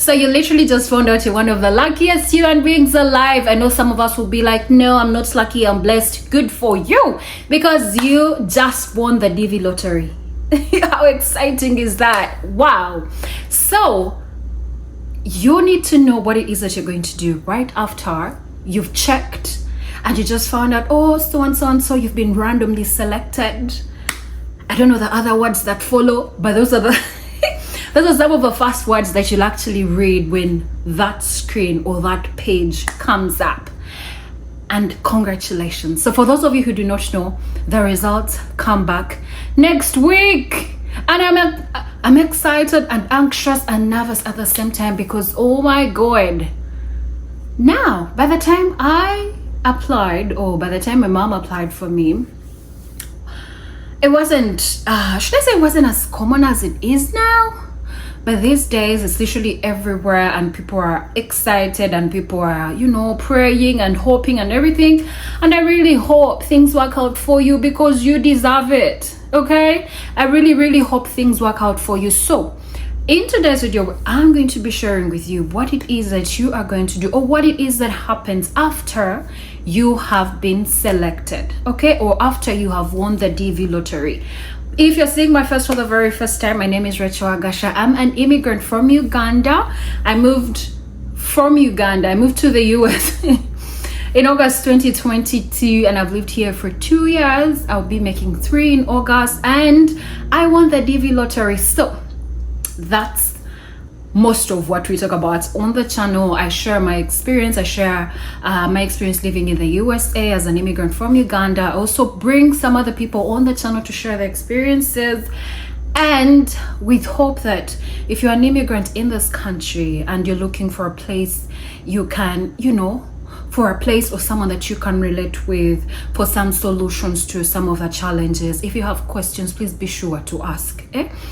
So you literally just found out you're one of the luckiest human beings alive. I know some of us will be like, no, I'm not lucky, I'm blessed. Good for you, because you just won the DV lottery. How exciting is that? Wow. So you need to know what it is that you're going to do right after you've checked and you just found out, oh, so and so and so, you've been randomly selected. I don't know the other words that follow, but those are the those are some of the first words that you'll actually read when that screen or that page comes up. And congratulations. So for those of you who do not know, the results come back next week. And I'm excited and anxious and nervous at the same time, because oh my God. Now, by the time I applied, or by the time my mom applied for me, it wasn't, should I say it wasn't as common as it is now? But these days, it's literally everywhere, and people are excited, and people are, you know, praying and hoping and everything. And I really hope things work out for you, because you deserve it, okay? I really, really hope things work out for you. So, in today's video, I'm going to be sharing with you what it is that you are going to do, or what it is that happens after you have been selected, okay? Or after you have won the DV lottery. If you're seeing my face for the very first time, my name is Rachel Agasha. I'm an immigrant from Uganda. I moved to the US in August 2022, and I've lived here for 2 years. I'll be making 3 in August, and I won the DV lottery. So that's most of what we talk about on the channel. I share my experience. I share my experience living in the USA as an immigrant from Uganda. I also bring some other people on the channel to share their experiences, and with hope that if you're an immigrant in this country and you're looking for a place you can, you know, for a place or someone that you can relate with, for some solutions to some of the challenges. If you have questions, please be sure to ask.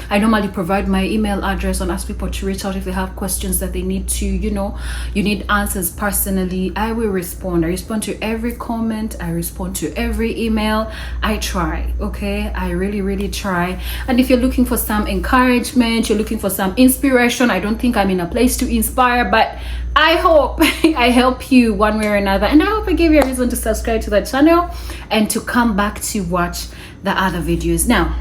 I normally provide my email address and ask people to reach out if they have questions that they need to, you know, you need answers personally. I will respond. I respond to every comment. I respond to every email. I try, okay? I really, really try. And if you're looking for some encouragement, you're looking for some inspiration, I don't think I'm in a place to inspire, but I hope I help you one way or another, and I hope I give you a reason to subscribe to the channel and to come back to watch the other videos. Now,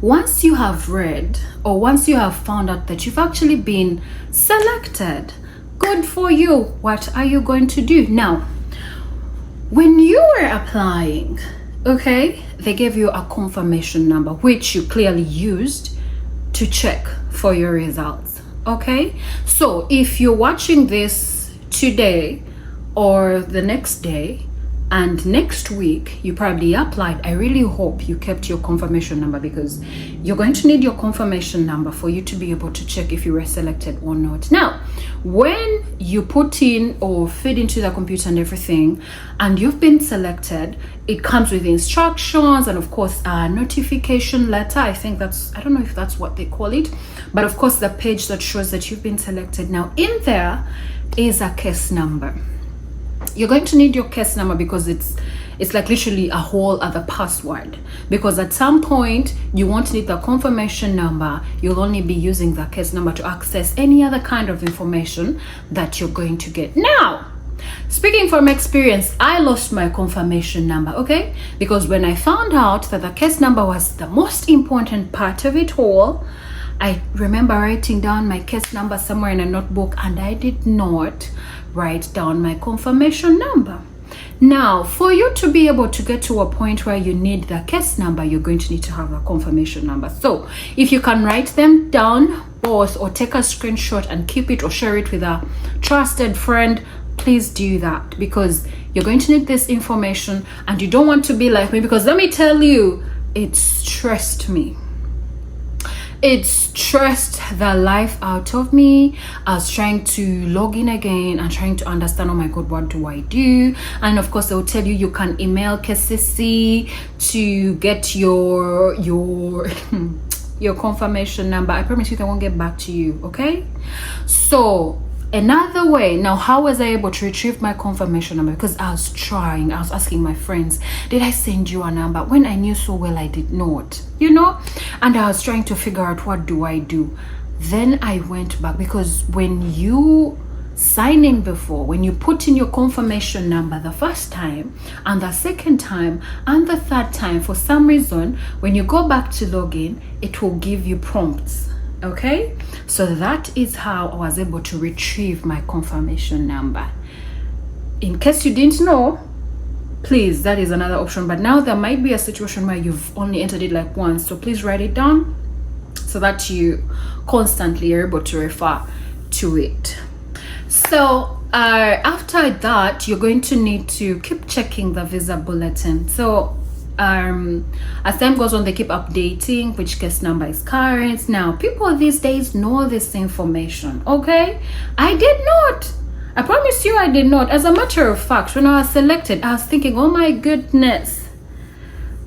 once you have read, or once you have found out that you've actually been selected, good for you. What are you going to do? Now, when you were applying, okay, they gave you a confirmation number, which you clearly used to check for your results. Okay, so if you're watching this today or the next day, and next week you probably applied, I really hope you kept your confirmation number, because you're going to need your confirmation number for you to be able to check if you were selected or not. Now, when you put in or feed into the computer and everything, and you've been selected, it comes with instructions and of course a notification letter. I think that's, I don't know if that's what they call it, but of course the page that shows that you've been selected. Now, in there is a case number. You're going to need your case number, because it's like literally a whole other password, because at some point you won't need the confirmation number. You'll only be using the case number to access any other kind of information that you're going to get. Now, speaking from experience, I lost my confirmation number, okay? Because when I found out that the case number was the most important part of it all, I remember writing down my case number somewhere in a notebook, and I did not write down my confirmation number. Now, for you to be able to get to a point where you need the case number, you're going to need to have a confirmation number. So if you can write them down both, or take a screenshot and keep it or share it with a trusted friend, please do that, because you're going to need this information, and you don't want to be like me, because let me tell you, it stressed me. It stressed the life out of me. I was trying to log in again and trying to understand, oh my God, what do I do? And of course, they'll tell you you can email KCC to get your confirmation number. I promise you they won't get back to you, okay? So another way, now how was I able to retrieve my confirmation number? Because I was trying, I was asking my friends, did I send you a number? When I knew so well I did not, you know? And I was trying to figure out, what do I do? Then I went back, because when you sign in before, when you put in your confirmation number the first time and the second time and the third time, for some reason when you go back to login, it will give you prompts. Okay, so that is how I was able to retrieve my confirmation number. In case you didn't know, please, that is another option. But now there might be a situation where you've only entered it like once, so please write it down so that you constantly are able to refer to it. So after that, you're going to need to keep checking the visa bulletin. So as time goes on, they keep updating which case number is current. Now people these days know this information. Okay, I did not. I promise you I did not. As a matter of fact, when I was selected, I was thinking, oh my goodness,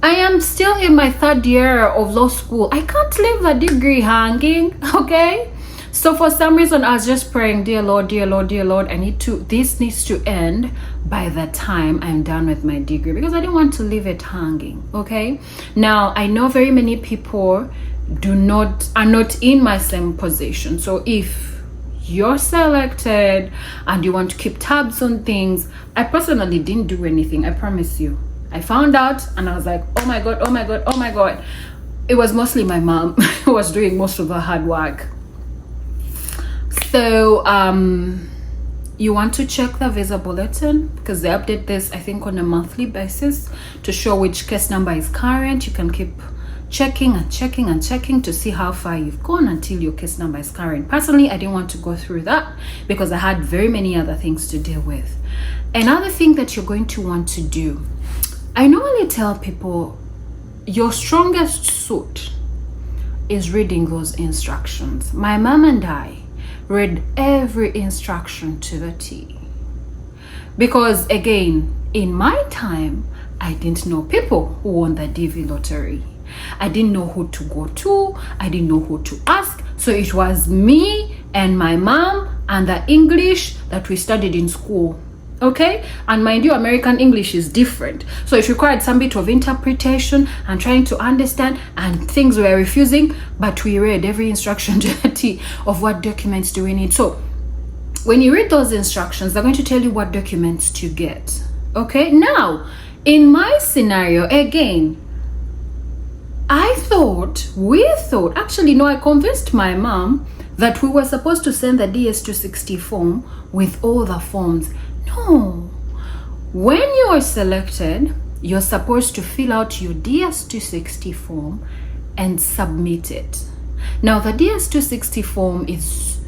I am still in my third year of law school. I can't leave the degree hanging. Okay, so for some reason I was just praying, dear Lord, dear Lord, dear Lord, this needs to end by the time I'm done with my degree, because I didn't want to leave it hanging. Okay, now I know very many people are not in my same position. So if you're selected and you want to keep tabs on things, I personally didn't do anything. I promise you. I found out and I was like, oh my god, oh my god, oh my god. It was mostly my mom who was doing most of the hard work. So you want to check the visa bulletin, because they update this, I think, on a monthly basis to show which case number is current. You can keep checking and checking and checking to see how far you've gone until your case number is current. Personally, I didn't want to go through that because I had very many other things to deal with. Another thing that you're going to want to do, I normally tell people, your strongest suit is reading those instructions. My mom and I read every instruction to the T, because again, in my time, I didn't know people who won the DV lottery. I didn't know who to go to. I didn't know who to ask. So it was me and my mom and the English that we studied in school. Okay, and mind you, American English is different, so it required some bit of interpretation and trying to understand, and things were refusing, but we read every instruction to the T of what documents do we need. So when you read those instructions, they're going to tell you what documents to get. Okay, now in my scenario, again, I convinced my mom that we were supposed to send the DS260 form with all the forms. No, when you are selected, you're supposed to fill out your DS260 form and submit it. Now the DS260 form is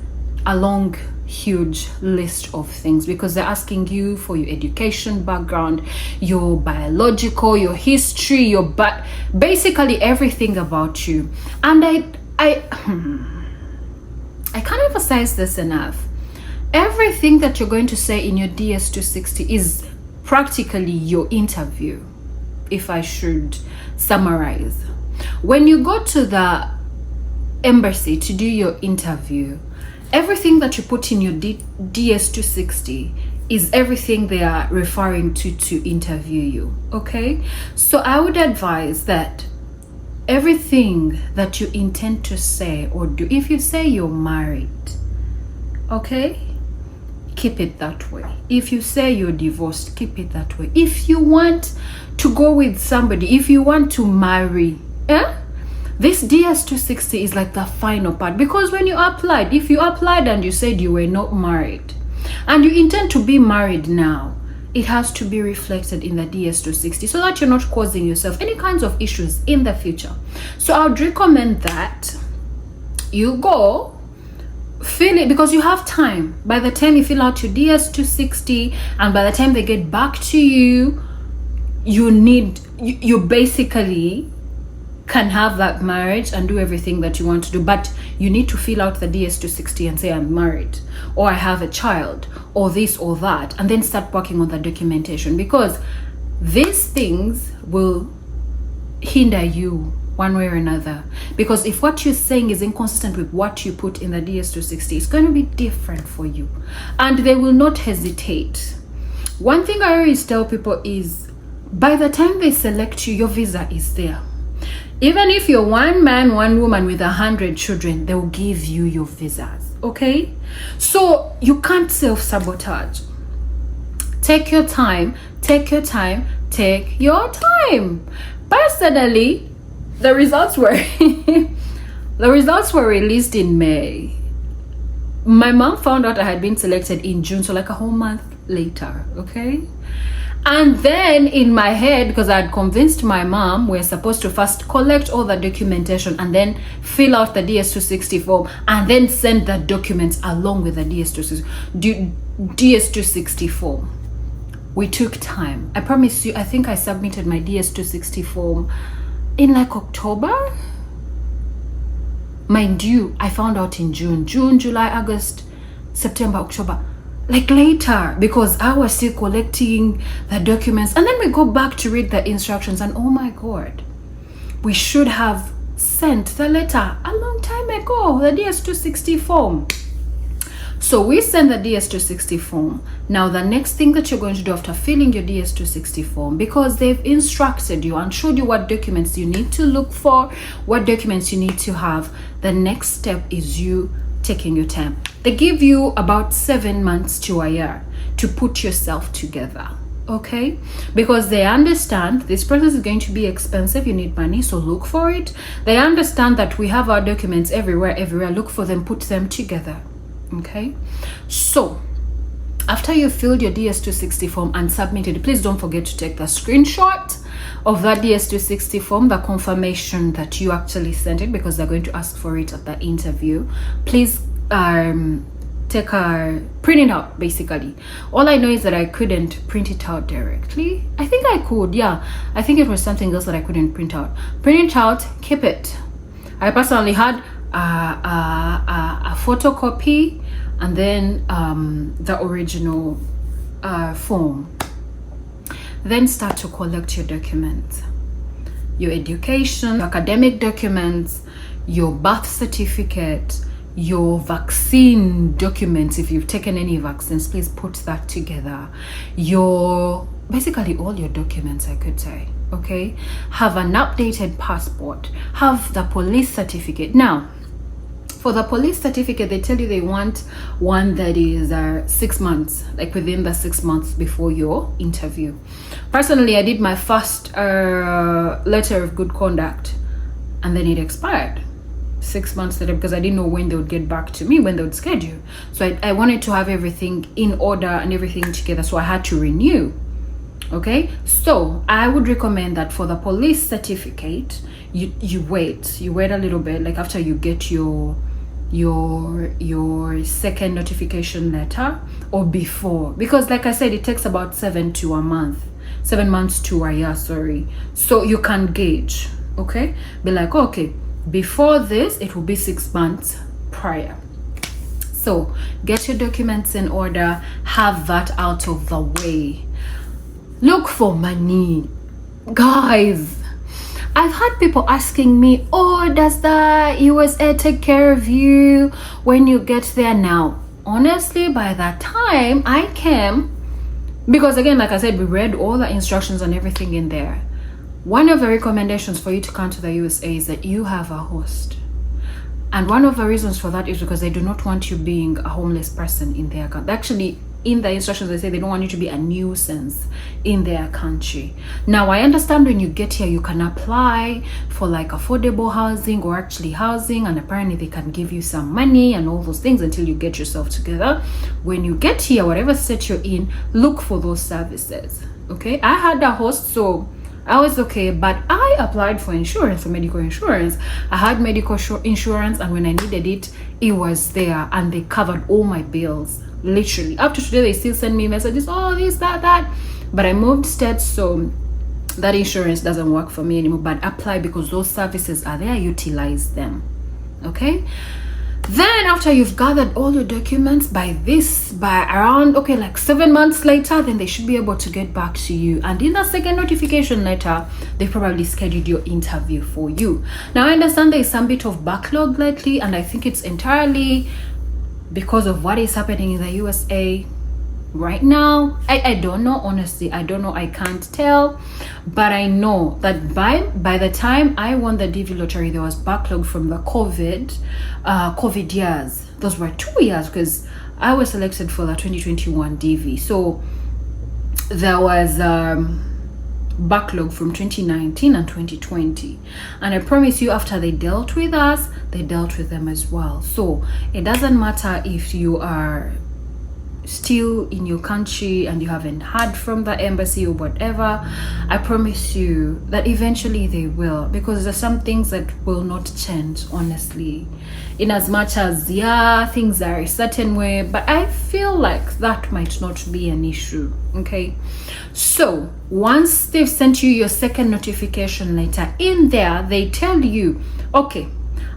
a long, huge list of things, because they're asking you for your education background, your biological, your history, basically everything about you. And I can't emphasize this enough. Everything that you're going to say in your DS260 is practically your interview, if I should summarize. When you go to the embassy to do your interview, everything that you put in your DS260 is everything they are referring to interview you. Okay, so I would advise that everything that you intend to say or do, if you say you're married, okay, keep it that way. If you say you're divorced, keep it that way. If you want to go with somebody, if you want to marry, this DS260 is like the final part. Because when you applied, if you applied and you said you were not married and you intend to be married now, it has to be reflected in the DS260 so that you're not causing yourself any kinds of issues in the future. So I would recommend that you go fill it, because you have time. By the time you fill out your DS260 and by the time they get back to you, you basically can have that marriage and do everything that you want to do, but you need to fill out the DS260 and say I'm married, or I have a child, or this or that, and then start working on the documentation, because these things will hinder you one way or another. Because if what you're saying is inconsistent with what you put in the DS260, it's going to be different for you, and they will not hesitate. One thing I always tell people is, by the time they select you, your visa is there. Even if you're one man, one woman with 100 children, they will give you your visas. Okay? So you can't self-sabotage. Take your time. Take your time. Take your time. Personally, the results were the results were released in May. My mom found out I had been selected in June, so like a whole month later. Okay? And then in my head, because I had convinced my mom, we're supposed to first collect all the documentation and then fill out the DS260 form and then send the documents along with the DS260 form. We took time. I promise you, I think I submitted my DS260 form in like October. Mind you, I found out in June, July, August, September, October. Like later, because I was still collecting the documents, and then we go back to read the instructions, and oh my god, we should have sent the letter a long time ago, the DS260 form. So we send the DS260 form. Now the next thing that you're going to do after filling your DS260 form, because they've instructed you and showed you what documents you need to look for, what documents you need to have, the next step is you taking your time. They give you about 7 months to a year to put yourself together, okay? Because they understand this process is going to be expensive. You need money, so look for it. They understand that we have our documents everywhere. Look for them, put them together, okay? So after you filled your DS260 form and submitted, please don't forget to take the screenshot of that DS260 form, the confirmation that you actually sent it, because they're going to ask for it at the interview. Please print it out. Basically, all I know is that I couldn't print it out directly. I think I could, yeah. I think it was something else that I couldn't print out. Print it out, keep it. I personally had a photocopy and then the original form. Then start to collect your documents, your education, academic documents, your birth certificate, your vaccine documents. If you've taken any vaccines, please put that together. Basically all your documents, I could say, okay? Have an updated passport, have the police certificate. Now, for the police certificate, they tell you they want one that is 6 months, like within the 6 months before your interview. Personally, I did my first letter of good conduct and then it expired 6 months later because I didn't know when they would get back to me, when they would schedule. So I wanted to have everything in order and everything together, so I had to renew. Okay, so I would recommend that for the police certificate, you wait a little bit, like after you get your second notification letter or before, because like I said, it takes about 7 months to a year, sorry. So you can gauge, okay, be like, okay, before this it will be 6 months prior. So get your documents in order, have that out of the way. Look for money, guys. I've had people asking me, oh, does the USA take care of you when you get there? Now, honestly, by that time I came, because again, like I said, we read all the instructions and everything in there. One of the recommendations for you to come to the USA is that you have a host. And one of the reasons for that is because they do not want you being a homeless person in their country. Actually, in the instructions, they say they don't want you to be a nuisance in their country. Now, I understand when you get here, you can apply for like affordable housing or actually housing, and apparently they can give you some money and all those things until you get yourself together. When you get here, whatever state you're in, look for those services. Okay, I had a host, so I was okay, but I applied for insurance, for medical insurance. I had medical insurance, and when I needed it, it was there, and they covered all my bills. Literally, up to today, they still send me messages, oh, this, that. But I moved states, so that insurance doesn't work for me anymore. But apply, because those services are there. Utilize them, okay? Then after you've gathered all your documents, by around, okay, like 7 months later, then they should be able to get back to you. And in the second notification letter, they probably scheduled your interview for you. Now, I understand there is some bit of backlog lately, and I think it's entirely because of what is happening in the USA right now, I don't know, honestly. I don't know, I can't tell, but I know that by the time I won the DV lottery, there was backlog from the COVID years. Those were 2 years, because I was selected for the 2021 DV, so there was backlog from 2019 and 2020, and I promise you, after they dealt with us, they dealt with them as well. So it doesn't matter if you are still in your country and you haven't heard from the embassy or whatever. I promise you that eventually they will, because there's some things that will not change, honestly, in as much as things are a certain way, but I feel like that might not be an issue. Okay, so once they've sent you your second notification letter, in there they tell you, okay,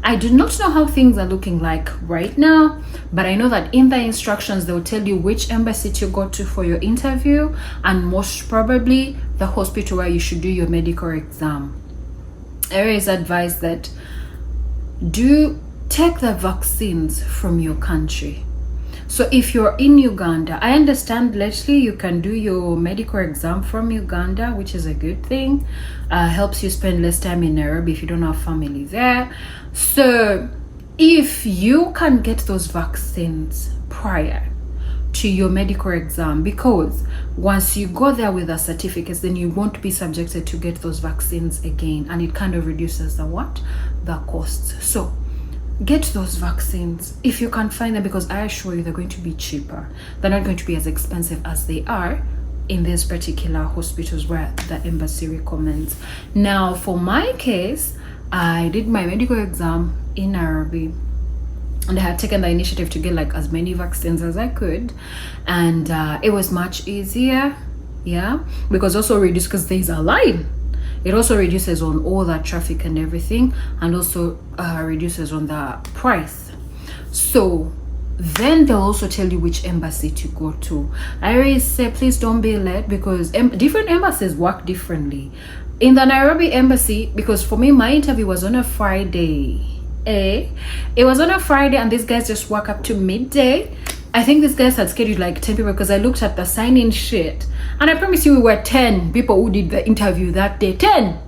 I do not know how things are looking like right now, but I know that in the instructions they'll tell you which embassy to go to for your interview, and most probably the hospital where you should do your medical exam. I always advise that do take the vaccines from your country. So if you're in Uganda, I understand lately you can do your medical exam from Uganda, which is a good thing. Helps you spend less time in Nairobi if you don't have family there. So if you can get those vaccines prior to your medical exam, because once you go there with the certificates, then you won't be subjected to get those vaccines again, and it kind of reduces the costs. So get those vaccines if you can find them, because I assure you they're going to be cheaper. They're not going to be as expensive as they are in these particular hospitals where the embassy recommends. Now, for my case, I did my medical exam in Nairobi, and I had taken the initiative to get like as many vaccines as I could, and it was much easier, because also reduced, because there's a line. It also reduces on all that traffic and everything, and also reduces on the price. So then they'll also tell you which embassy to go to. I always say, please don't be late, because different embassies work differently. In the Nairobi embassy, because for me, my interview was on a Friday. It was on a Friday, and these guys just woke up to midday. I think these guys had scheduled like 10 people, because I looked at the sign-in sheet, and I promise you we were 10 people who did the interview that day. 10.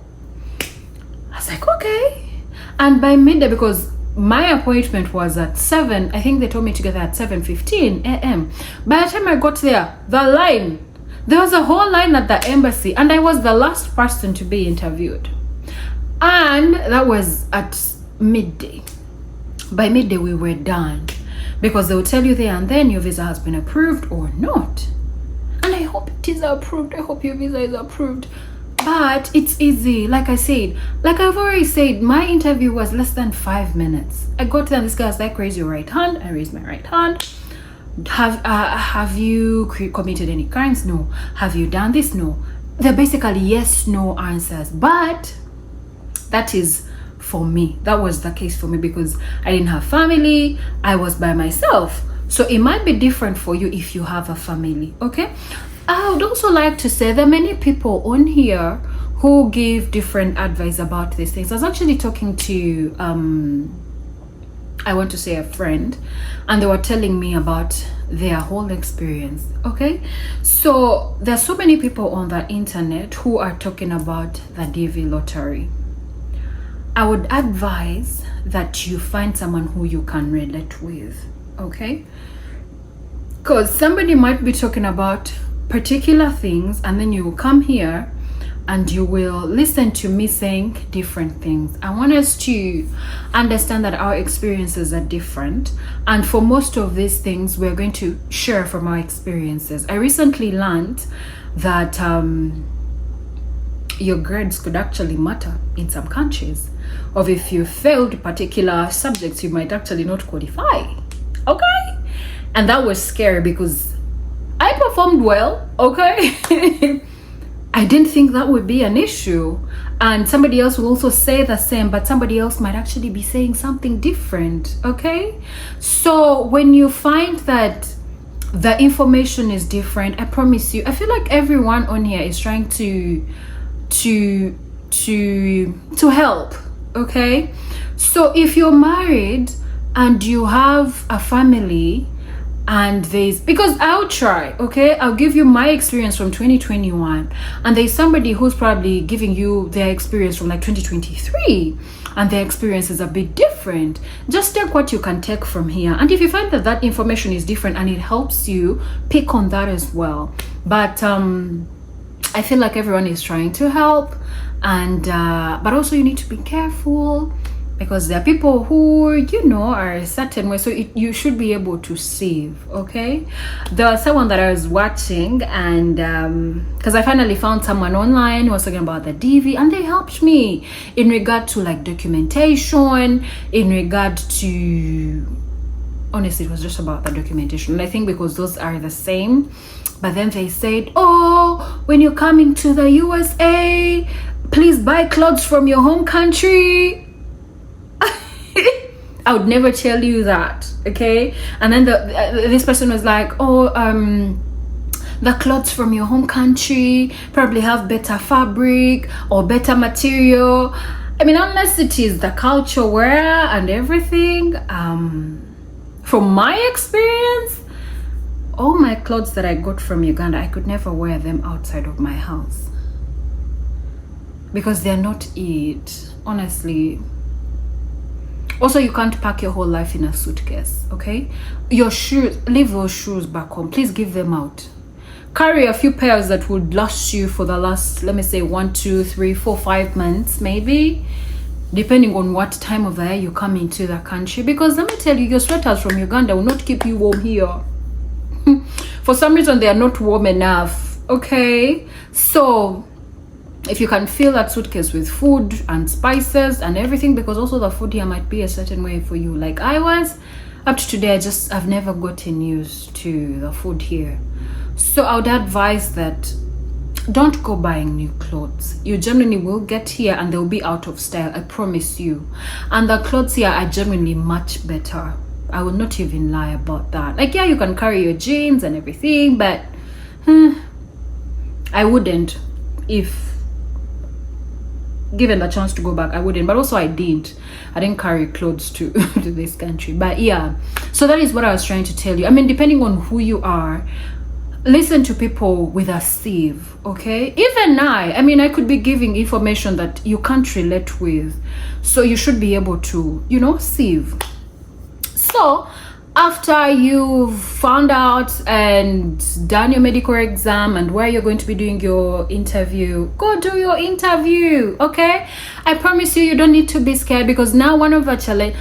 I was like, okay. And by midday, because my appointment was at 7, I think they told me to get there at 7:15 a.m. By the time I got there, there was a whole line at the embassy, and I was the last person to be interviewed. And that was at midday. By midday, we were done, because they will tell you there and then your visa has been approved or not. And I hope it is approved. I hope your visa is approved. But it's easy. Like I said, like I've already said, my interview was less than 5 minutes. I got there and this guy was like, raise your right hand. I raised my right hand. Have you committed any crimes? No. Have you done this? No. They're basically yes, no answers. But that is for me. That was the case for me, because I didn't have family. I was by myself. So it might be different for you if you have a family. Okay. I would also like to say there are many people on here who give different advice about these things. I was actually talking to I want to say a friend, and they were telling me about their whole experience. Okay, so there's so many people on the internet who are talking about the DV lottery. I would advise that you find someone who you can relate with. Okay, because somebody might be talking about particular things, and then you will come here and you will listen to me saying different things. I want us to understand that our experiences are different, and for most of these things we're going to share from our experiences. I recently learned that your grades could actually matter in some countries, or if you failed particular subjects you might actually not qualify. Okay, and that was scary because I performed well. Okay. I didn't think that would be an issue, and somebody else will also say the same, but somebody else might actually be saying something different. Okay, so when you find that the information is different, I promise you, I feel like everyone on here is trying to help. Okay, so if you're married and you have a family And because I'll try, okay, I'll give you my experience from 2021, and there's somebody who's probably giving you their experience from like 2023, and their experience is a bit different. Just take what you can take from here, and if you find that that information is different and it helps you, pick on that as well. But I feel like everyone is trying to help, and but also you need to be careful, because there are people who, you know, are a certain way, so you should be able to save. Okay, there was someone that I was watching, and because I finally found someone online who was talking about the DV, and they helped me in regard to like documentation, in regard to, honestly, it was just about the documentation. And I think because those are the same, but then they said, oh, when you're coming to the USA, please buy clothes from your home country. I would never tell you that, okay? And then this person was like, oh, the clothes from your home country probably have better fabric or better material. I mean, unless it is the culture wear and everything, from my experience, all my clothes that I got from Uganda, I could never wear them outside of my house, because they're not it, honestly. Also, you can't pack your whole life in a suitcase, okay? Your shoes, leave those shoes back home. Please give them out. Carry a few pairs that would last you for the last, let me say, 1, 2, 3, 4, 5 months, maybe, depending on what time of the year you come into the country. Because let me tell you, your sweaters from Uganda will not keep you warm here. For some reason, they are not warm enough, okay? So if you can fill that suitcase with food and spices and everything, because also the food here might be a certain way for you. Like I was, up to today, I've never gotten used to the food here. So I would advise that don't go buying new clothes. You genuinely will get here and they'll be out of style, I promise you. And the clothes here are genuinely much better. I will not even lie about that. Like, yeah, you can carry your jeans and everything, but I wouldn't. If given the chance to go back, I wouldn't. But also I didn't carry clothes to to this country. But yeah, so that is what I was trying to tell you. I mean, depending on who you are, listen to people with a sieve, okay? Even I mean, I could be giving information that you can't relate with, so you should be able to, you know, sieve. So after you've found out and done your medical exam and where you're going to be doing your interview, go do your interview, okay? I promise you, you don't need to be scared, because now one of actually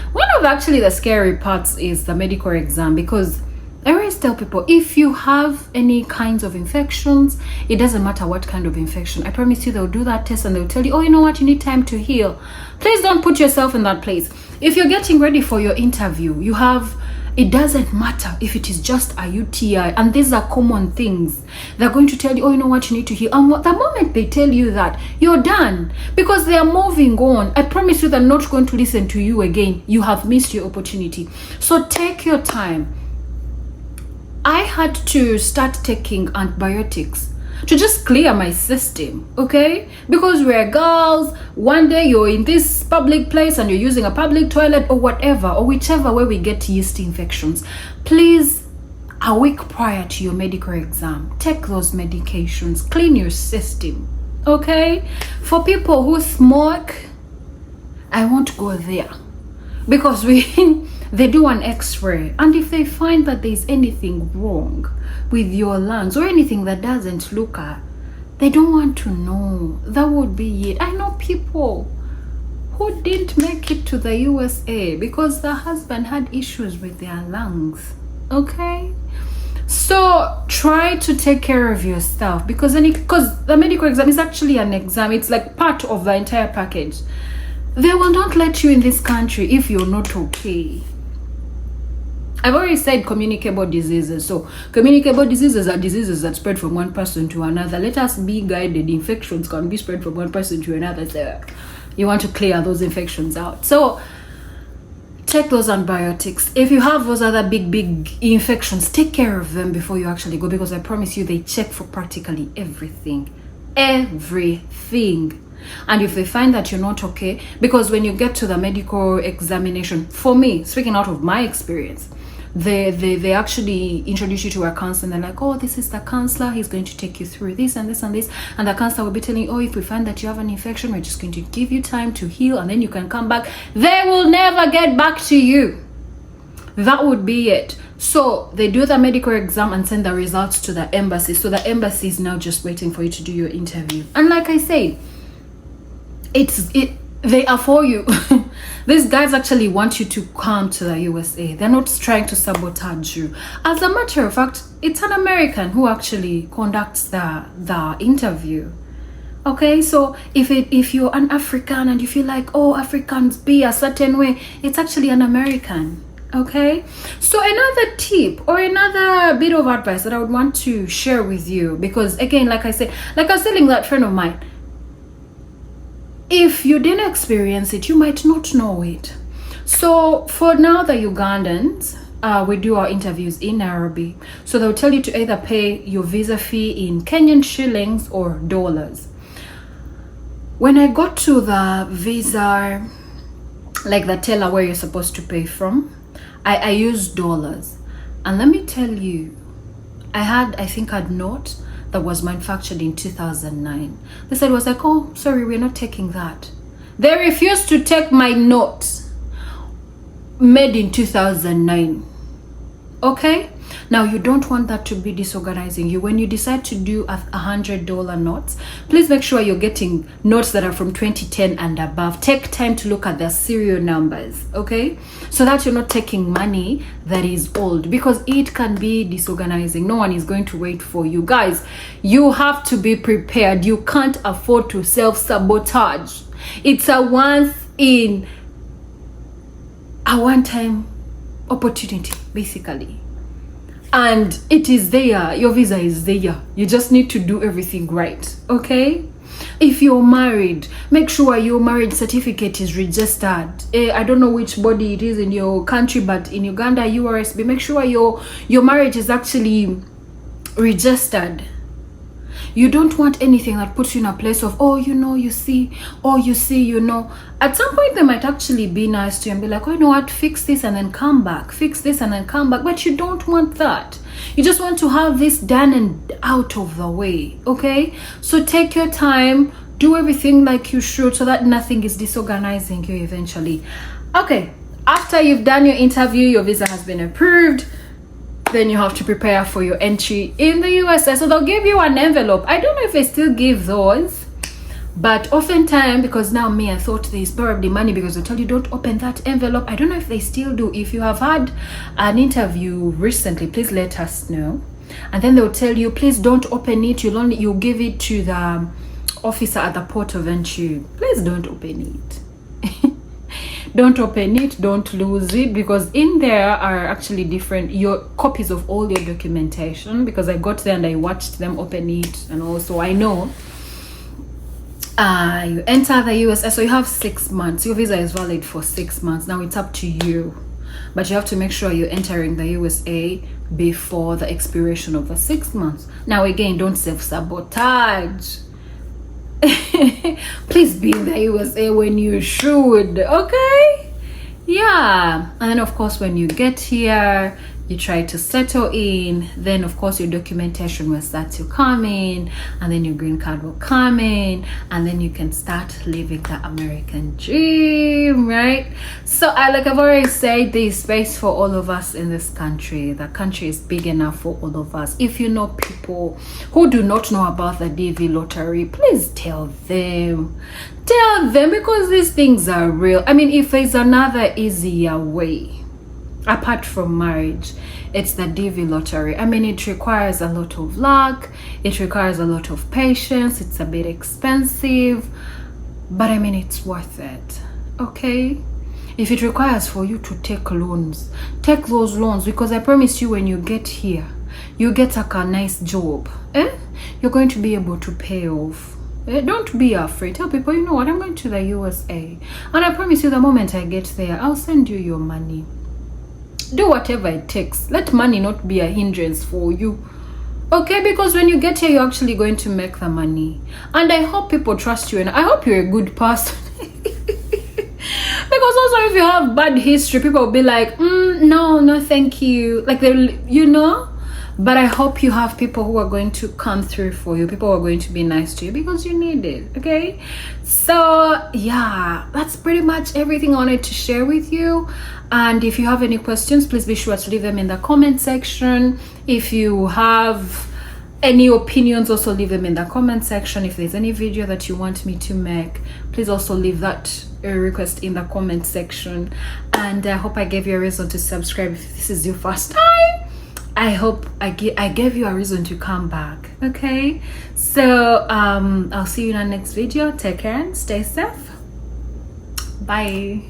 the scary parts is the medical exam. Because I always tell people, if you have any kinds of infections, it doesn't matter what kind of infection, I promise you they'll do that test and they'll tell you, oh, you know what, you need time to heal. Please don't put yourself in that place. If you're getting ready for your interview, it doesn't matter if it is just a UTI, and these are common things. They're going to tell you, oh, you know what, you need to heal. And the moment they tell you that, you're done, because they are moving on. I promise you they're not going to listen to you again. You have missed your opportunity. So take your time. I had to start taking antibiotics to just clear my system, okay? Because we're girls, one day you're in this public place and you're using a public toilet or whatever, or whichever way we get yeast infections. Please, a week prior to your medical exam, take those medications, clean your system, okay? For people who smoke, I won't go there, because they do an x-ray, and if they find that there's anything wrong with your lungs or anything that doesn't look at, they don't want to know. That would be it. I know people who didn't make it to the USA because the husband had issues with their lungs, okay? So try to take care of yourself, because the medical exam is actually an exam. It's like part of the entire package. They will not let you in this country if you're not okay. I've already said communicable diseases. So communicable diseases are diseases that spread from one person to another. Let us be guided. Infections can be spread from one person to another. So you want to clear those infections out. So take those antibiotics. If you have those other big infections, take care of them before you actually go, because I promise you they check for practically everything. Everything. And if they find that you're not okay, because when you get to the medical examination, for me, speaking out of my experience, they actually introduce you to a counselor, and they're like, oh, this is the counselor, he's going to take you through this and this and this, and the counselor will be telling you, oh, if we find that you have an infection, we're just going to give you time to heal and then you can come back. They will never get back to you. That would be it. So they do the medical exam and send the results to the embassy. So the embassy is now just waiting for you to do your interview. And like I say, they are for you. These guys actually want you to come to the USA. They're not trying to sabotage you. As a matter of fact, it's an American who actually conducts the interview. Okay, so if you're an African and you feel like, oh, Africans be a certain way, it's actually an American. Okay, so another tip or another bit of advice that I would want to share with you, because again, like I said, like I was telling that friend of mine, if you didn't experience it, you might not know it. So for now, the Ugandans, we do our interviews in Nairobi. So they'll tell you to either pay your visa fee in Kenyan shillings or dollars. When I got to the visa, like the teller where you're supposed to pay from, I used dollars. And let me tell you, I think a note that was manufactured in 2009. They said, was like, oh, sorry, we're not taking that. They refused to take my note made in 2009. Okay, now you don't want that to be disorganizing you. When you decide to do $100 notes, please make sure you're getting notes that are from 2010 and above. Take time to look at their serial numbers, okay, so that you're not taking money that is old, because it can be disorganizing. No one is going to wait for you. Guys, you have to be prepared. You can't afford to self-sabotage. It's a one-time opportunity, basically, and it is there. Your visa is there. You just need to do everything right. Okay, if you're married, make sure your marriage certificate is registered. I don't know which body it is in your country, but in Uganda, URSB, make sure your marriage is actually registered. You don't want anything that puts you in a place of, oh, you see. At some point, they might actually be nice to you and be like, oh, you know what, fix this and then come back. Fix this and then come back. But you don't want that. You just want to have this done and out of the way, okay? So take your time. Do everything like you should so that nothing is disorganizing you eventually. Okay, after you've done your interview, your visa has been approved, then you have to prepare for your entry in the USA. So they'll give you an envelope. I don't know if they still give those, but oftentimes, because now I thought there's probably money, because they tell you don't open that envelope. I don't know if they still do. If you have had an interview recently, please let us know. And then they'll tell you, please don't open it. You'll give it to the officer at the port of entry. Please don't open it. Don't open it, don't lose it, because in there are actually your copies of all your documentation, because I got there and I watched them open it, and also I know you enter the US, so you have 6 months. Your visa is valid for 6 months. Now it's up to you, but you have to make sure you're entering the USA before the expiration of the 6 months. Now again, don't self-sabotage. Please be in the USA when you should, okay? Yeah. And then of course, when you get here, you try to settle in, then of course your documentation will start to come in, and then your green card will come in, and then you can start living the American dream, right? So like I've already said, there's space for all of us in this country. The country is big enough for all of us. If you know people who do not know about the DV lottery, please tell them, because these things are real. I mean, if there's another easier way apart from marriage, it's the DV lottery. I mean, it requires a lot of luck, it requires a lot of patience, it's a bit expensive, but I mean, it's worth it, okay? If it requires for you to take loans, take those loans, because I promise you, when you get here, you get a nice job, you're going to be able to pay off. Don't be afraid. Tell people, you know what, I'm going to the USA, and I promise you, the moment I get there, I'll send you your money. Do whatever it takes. Let money not be a hindrance for you, okay? Because when you get here, you're actually going to make the money, and I hope people trust you, and I hope you're a good person. Because Because also if you have bad history, people will be like, no, thank you. Like they. But I hope you have people who are going to come through for you, people who are going to be nice to you, because you need it. Okay, so yeah, that's pretty much everything I wanted to share with you. And if you have any questions, please be sure to leave them in the comment section. If you have any opinions, also leave them in the comment section. If there's any video that you want me to make, please also leave that request in the comment section. And I hope I gave you a reason to subscribe. If this is your first time, I hope I gave you a reason to come back. Okay, so I'll see you in our next video. Take care and stay safe. Bye.